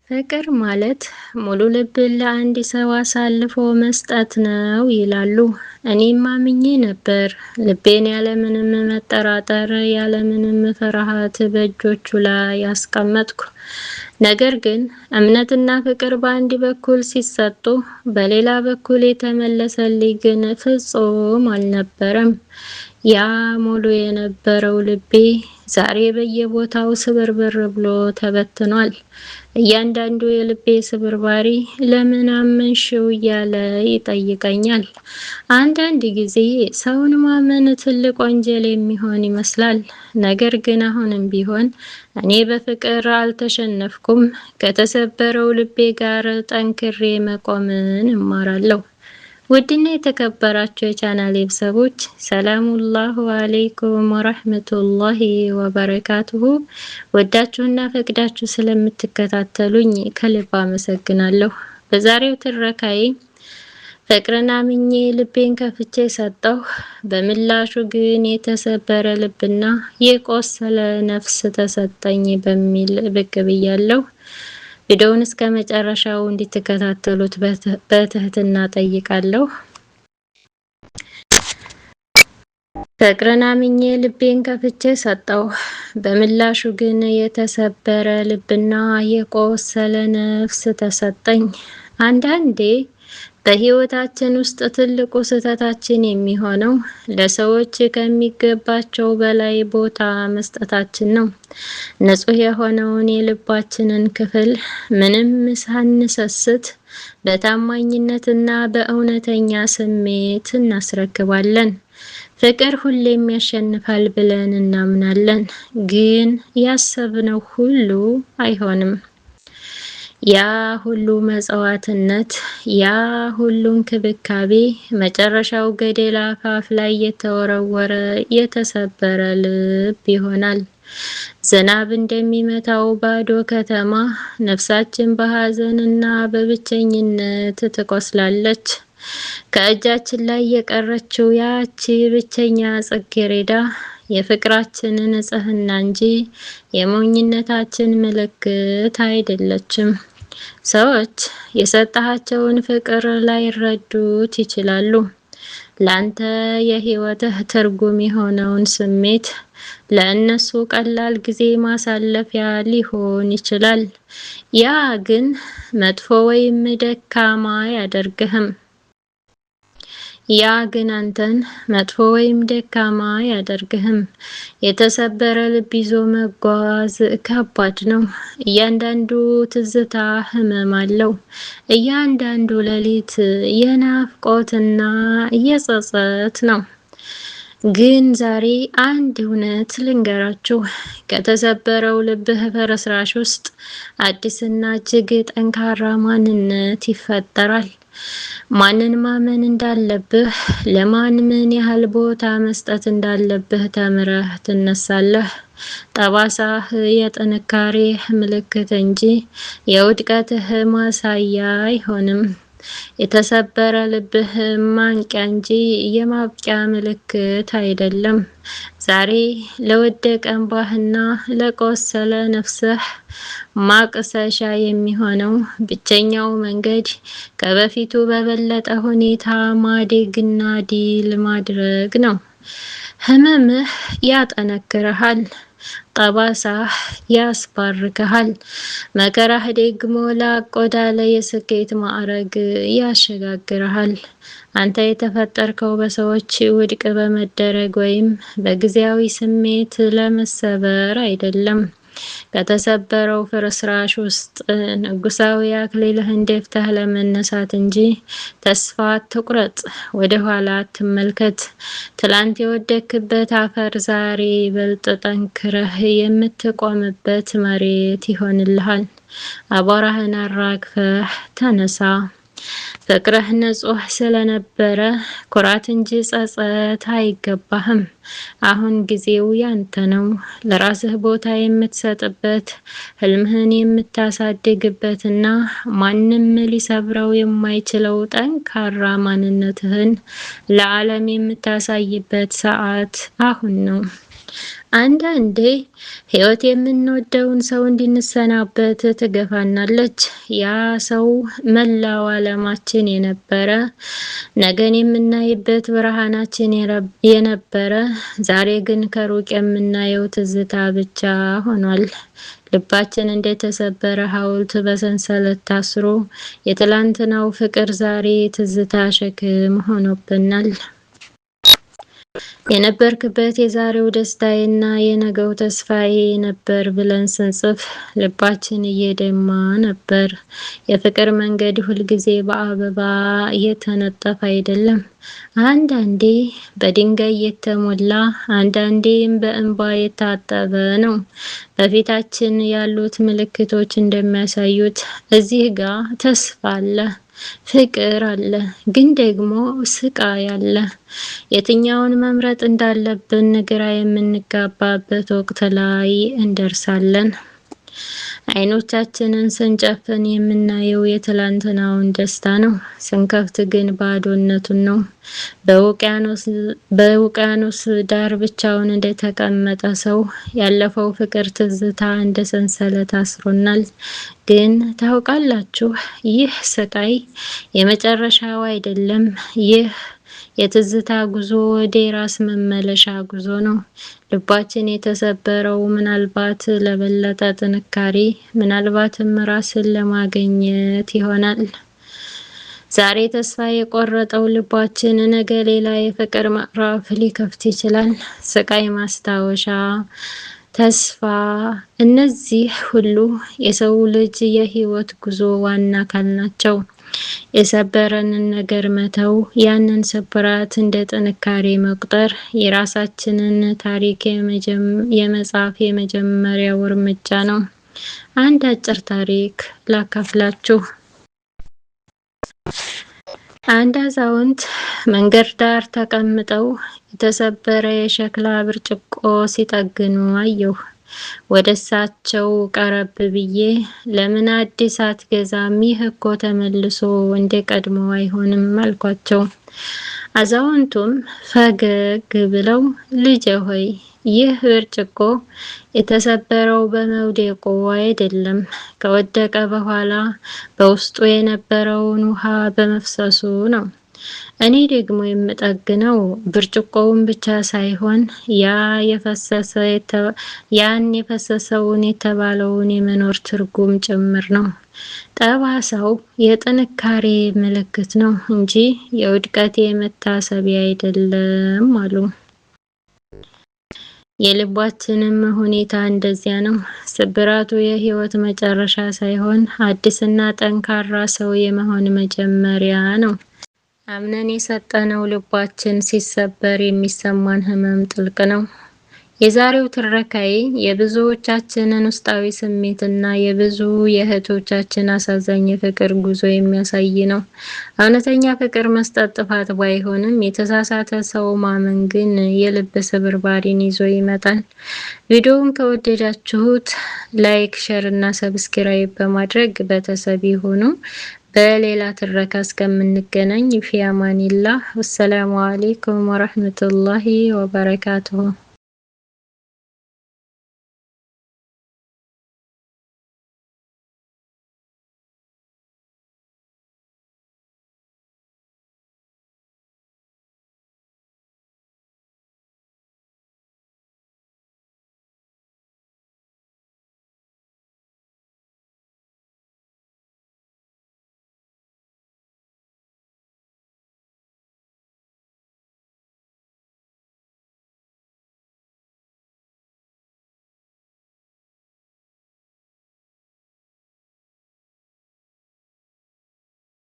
ፍቅር ማለት ሙሉ ልብን ለአንድ ሰው አሳልፎ መስጠት ነው ይላሉ። እኔም አምኜ ነበር። ልቤን ያለምንም መጠራጠር ያለምንም ፍርሃት በእጆቹ ላይ ያስቀመጥኩ። ነገር ግን እምነትና ፍቅር በአንድ በኩል ሲሰጡ፣ በሌላ በኩል የተመለሰልኝ ግን ፍጹም አልነበረም። ያ ሙሉ የነበረው ልቤ ዛሬ በየቦታው ስብርብር ብሎ ተበትኗል። እያንዳንዱ የልቤ ስብርባሪ ለምን አመንሽው እያለ ይጠይቀኛል። አንዳንድ ጊዜ ሰውን ማመን ትልቅ ወንጀል የሚሆን ይመስላል። ነገር ግን አሁንም ቢሆን እኔ በፍቅር አልተሸነፍኩም። ከተሰበረው ልቤ ጋር ጠንክሬ መቆምን እማራለሁ። ውድና የተከበራችሁ የቻናሌ ቤተሰቦች ሰላሙላሁ አለይኩም ወራህመቱላሂ ወበረካቱሁ። ወዳችሁና ፈቅዳችሁ ስለምትከታተሉኝ ከልብ አመሰግናለሁ። በዛሬው ትረካዬ ፍቅርን አምኜ ልቤን ከፍቼ ሰጠሁ፣ በምላሹ ግን የተሰበረ ልብና የቆሰለ ነፍስ ተሰጠኝ በሚል ብቅ ብያለሁ። ቪዲዮውን እስከ መጨረሻው እንድትከታተሉት በትህትና ጠይቃለሁ። ፍቅርን አምኜ ልቤን ከፍቼ ሰጠሁ፣ በምላሹ ግን የተሰበረ ልብና የቆሰለ ነፍስ ተሰጠኝ። አንዳንዴ በህይወታችን ውስጥ ትልቁ ስህተታችን የሚሆነው ለሰዎች ከሚገባቸው በላይ ቦታ መስጠታችን ነው። ንጹህ የሆነውን የልባችንን ክፍል ምንም ሳንሰስት በታማኝነትና በእውነተኛ ስሜት እናስረክባለን። ፍቅር ሁሌም ያሸንፋል ብለን እናምናለን፣ ግን ያሰብነው ሁሉ አይሆንም። ያ ሁሉ መጽዋዕትነት፣ ያ ሁሉ እንክብካቤ መጨረሻው ገደል አፋፍ ላይ የተወረወረ የተሰበረ ልብ ይሆናል። ዝናብ እንደሚመታው ባዶ ከተማ ነፍሳችን በሐዘንና በብቸኝነት ትቆስላለች። ከእጃችን ላይ የቀረችው ያቺ ብቸኛ ጽጌረዳ የፍቅራችን ንጽህና እንጂ የሞኝነታችን ምልክት አይደለችም። ሰዎች የሰጣቸውን ፍቅር ላይረዱት ይችላሉ። ላንተ የህይወትህ ትርጉም የሆነውን ስሜት ለእነሱ ቀላል ጊዜ ማሳለፊያ ሊሆን ይችላል። ያ ግን መጥፎ ወይም ደካማ አያደርግህም። ያ ግን አንተን መጥፎ ወይም ደካማ አያደርግህም። የተሰበረ ልብ ይዞ መጓዝ ከባድ ነው። እያንዳንዱ ትዝታ ህመም አለው። እያንዳንዱ ሌሊት የናፍቆትና የጸጸት ነው። ግን ዛሬ አንድ እውነት ልንገራችሁ። ከተሰበረው ልብህ ፍርስራሽ ውስጥ አዲስና እጅግ ጠንካራ ማንነት ይፈጠራል። ማንን ማመን እንዳለብህ፣ ለማን ምን ያህል ቦታ መስጠት እንዳለብህ ተምረህ ትነሳለህ። ጠባሳህ የጥንካሬህ ምልክት እንጂ የውድቀትህ ማሳያ አይሆንም። የተሰበረ ልብህ ማንቂያ እንጂ የማብቂያ ምልክት አይደለም። ዛሬ ለወደቀ እንባህና ለቆሰለ ነፍስህ ማቅሰሻ የሚሆነው ብቸኛው መንገድ ከበፊቱ በበለጠ ሁኔታ ማደግና ድል ማድረግ ነው። ህመምህ ያጠነክርሃል፣ ጠባሳህ ያስባርክሃል፣ መከራህ ደግሞ ላቅ ወዳለ የስኬት ማዕረግ ያሸጋግርሃል። አንተ የተፈጠርከው በሰዎች ውድቅ በመደረግ ወይም በጊዜያዊ ስሜት ለመሰበር አይደለም። ከተሰበረው ፍርስራሽ ውስጥ ንጉሳዊ አክሊልህን ደፍተህ ለመነሳት እንጂ ተስፋ አትቁረጥ፣ ወደ ኋላ አትመልከት። ትላንት የወደክበት አፈር ዛሬ ይበልጥ ጠንክረህ የምትቆምበት መሬት ይሆንልሃል። አቧራህን አራግፈህ ተነሳ። ፍቅርህ ንጹህ ስለነበረ ኩራት እንጂ ጸጸት አይገባህም። አሁን ጊዜው ያንተ ነው። ለራስህ ቦታ የምትሰጥበት፣ ህልምህን የምታሳድግበትና ማንም ሊሰብረው የማይችለው ጠንካራ ማንነትህን ለዓለም የምታሳይበት ሰዓት አሁን ነው። አንዳንዴ ህይወት የምንወደውን ሰው እንድንሰናበት ትገፋናለች። ያ ሰው መላው ዓለማችን የነበረ፣ ነገን የምናይበት ብርሃናችን የነበረ፣ ዛሬ ግን ከሩቅ የምናየው ትዝታ ብቻ ሆኗል። ልባችን እንደተሰበረ ሐውልት በሰንሰለት ታስሮ፣ የትላንትናው ፍቅር ዛሬ ትዝታ ሸክም ሆኖብናል። የነበርክበት የዛሬው ደስታዬና የነገው ተስፋዬ ነበር ብለን ስንጽፍ ልባችን እየደማ ነበር። የፍቅር መንገድ ሁልጊዜ በአበባ እየተነጠፈ አይደለም። አንዳንዴ በድንጋይ የተሞላ፣ አንዳንዴም በእንባ የታጠበ ነው። በፊታችን ያሉት ምልክቶች እንደሚያሳዩት እዚህ ጋር ተስፋ አለ፣ ፍቅር አለ፣ ግን ደግሞ ስቃይ አለ። የትኛውን መምረጥ እንዳለብን ግራ የምንጋባበት ወቅት ላይ እንደርሳለን። አይኖቻችንን ስንጨፍን የምናየው የትላንትናውን ደስታ ነው፣ ስንከፍት ግን ባዶነቱን ነው። በውቅያኖስ ዳር ብቻውን እንደተቀመጠ ሰው ያለፈው ፍቅር ትዝታ እንደ ሰንሰለት አስሮናል። ግን ታውቃላችሁ፣ ይህ ስቃይ የመጨረሻው አይደለም። ይህ የትዝታ ጉዞ ወደ ራስ መመለሻ ጉዞ ነው። ልባችን የተሰበረው ምናልባት ለበለጠ ጥንካሬ፣ ምናልባትም ራስን ለማግኘት ይሆናል። ዛሬ ተስፋ የቆረጠው ልባችን ነገ ሌላ የፍቅር ምዕራፍ ሊከፍት ይችላል። ስቃይ፣ ማስታወሻ፣ ተስፋ፣ እነዚህ ሁሉ የሰው ልጅ የህይወት ጉዞ ዋና አካል ናቸው። የሰበረንን ነገር መተው፣ ያንን ስብራት እንደ ጥንካሬ መቁጠር የራሳችንን ታሪክ የመጻፍ የመጀመሪያው እርምጃ ነው። አንድ አጭር ታሪክ ላካፍላችሁ። አንድ አዛውንት መንገድ ዳር ተቀምጠው የተሰበረ የሸክላ ብርጭቆ ሲጠግኑ አየሁ። ወደ እሳቸው ቀረብ ብዬ ለምን አዲስ አትገዛም? ይህ እኮ ተመልሶ እንደ ቀድሞ አይሆንም አልኳቸው። አዛውንቱም ፈገግ ብለው ልጄ ሆይ፣ ይህ ብርጭቆ የተሰበረው በመውደቁ አይደለም፣ ከወደቀ በኋላ በውስጡ የነበረውን ውሃ በመፍሰሱ ነው። እኔ ደግሞ የምጠግነው ብርጭቆውን ብቻ ሳይሆን ያን የፈሰሰውን የተባለውን የመኖር ትርጉም ጭምር ነው። ጠባሳው የጥንካሬ ምልክት ነው እንጂ የውድቀቴ መታሰቢያ አይደለም አሉ። የልባችንም ሁኔታ እንደዚያ ነው። ስብራቱ የህይወት መጨረሻ ሳይሆን አዲስና ጠንካራ ሰው የመሆን መጀመሪያ ነው። አምነን የሰጠነው ልባችን ሲሰበር የሚሰማን ህመም ጥልቅ ነው። የዛሬው ትረካዬ የብዙዎቻችንን ውስጣዊ ስሜትና የብዙ የእህቶቻችን አሳዛኝ የፍቅር ጉዞ የሚያሳይ ነው። እውነተኛ ፍቅር መስጠት ጥፋት ባይሆንም የተሳሳተ ሰው ማመን ግን የልብ ስብርባሪን ይዞ ይመጣል። ቪዲዮውን ከወደዳችሁት ላይክ፣ ሼር እና ሰብስክራይብ በማድረግ ቤተሰብ ይሁኑ። በሌላ ትረካ እስከምንገናኝ ፊ አማኒላህ። ወሰላሙ አለይኩም ወራህመቱላሂ ወበረካቱሁ።